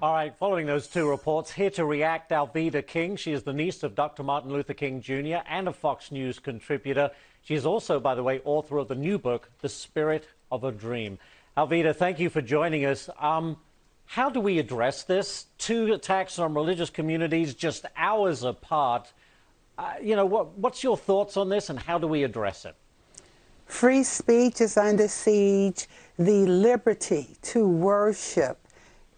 All right, following those two reports, here to react, Alveda King. She is the niece of Dr. Martin Luther King Jr. and a Fox News contributor. She is also, by the way, author of the new book, The Spirit of a Dream. Alveda, thank you for joining us. How do we address this? Two attacks on religious communities just hours apart. What's your thoughts on this, and how do we address it? Free speech is under siege. The liberty to worship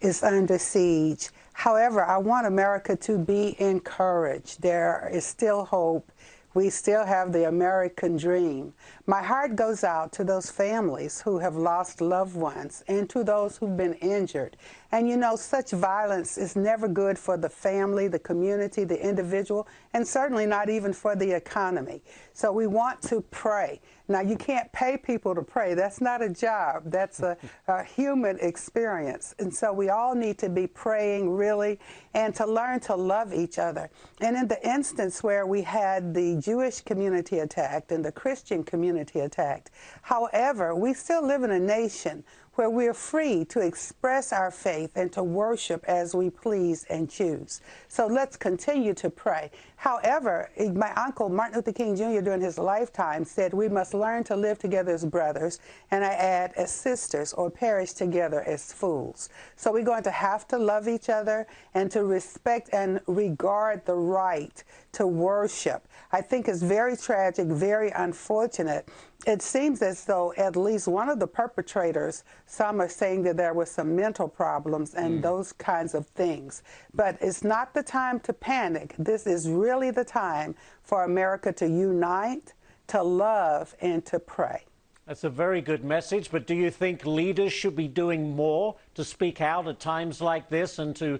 is under siege. However, I want America to be encouraged. There is still hope. We still have the American dream. My heart goes out to those families who have lost loved ones and to those who've been injured. And you know, such violence is never good for the family, the community, the individual, and certainly not even for the economy. So we want to pray. Now, you can't pay people to pray. That's not a job. That's a human experience. And so we all need to be praying, really, and to learn to love each other. And in the instance where we had the Jewish community attacked and the Christian community attacked, however, we still live in a nation where we are free to express our faith and to worship as we please and choose. So let's continue to pray. However, my uncle, Martin Luther King Jr., during his lifetime said we must learn to live together as brothers, and I add, as sisters, or perish together as fools. So we're going to have to love each other and to respect and regard the right to worship. I think it's very tragic, very unfortunate. It seems as though at least one of the perpetrators, some are saying that there were some mental problems and those kinds of things. But it's not the time to panic. This is really the time for America to unite, to love, and to pray. That's a very good message, but do you think leaders should be doing more to speak out at times like this and to,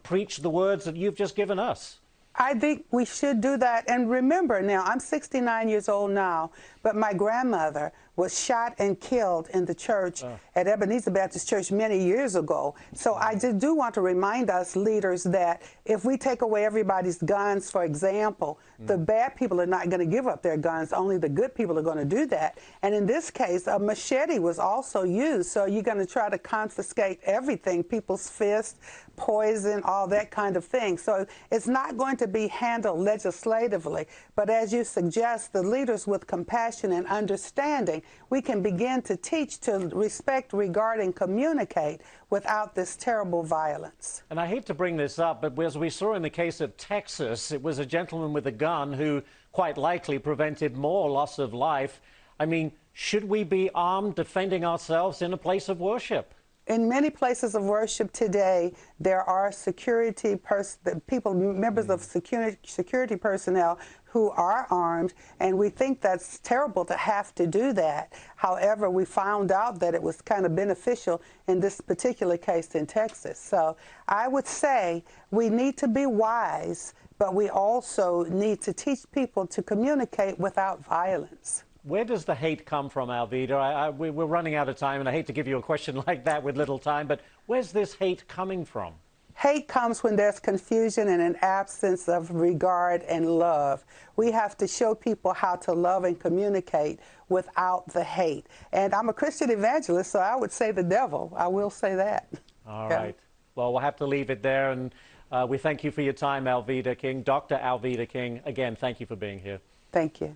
preach the words that you've just given us? I think we should do that. And remember now, I'm 69 years old now, but my grandmother was shot and killed in the church at Ebenezer Baptist Church many years ago. So I just do want to remind us leaders that if we take away everybody's guns, for example, the bad people are not going to give up their guns. Only the good people are going to do that. And in this case, a machete was also used. So you're going to try to confiscate everything, people's fists, poison, all that kind of thing. So it's not going to be handled legislatively. But as you suggest, the leaders with compassion and understanding, we can begin to teach to respect, regard, and communicate without this terrible violence. And I hate to bring this up, but as we saw in the case of Texas, it was a gentleman with a gun who quite likely prevented more loss of life. I mean, should we be armed defending ourselves in a place of worship? In many places of worship today, there are members of security personnel who are armed, and we think that's terrible to have to do that. However, we found out that it was kind of beneficial in this particular case in Texas. So I would say we need to be wise, but we also need to teach people to communicate without violence. Where does the hate come from, Alveda? We're running out of time, and I hate to give you a question like that with little time, but where's this hate coming from? Hate comes when there's confusion and an absence of regard and love. We have to show people how to love and communicate without the hate. And I'm a Christian evangelist, so I would say the devil. I will say that. All right. Well, we'll have to leave it there, and we thank you for your time, Alveda King. Dr. Alveda King, again, thank you for being here. Thank you.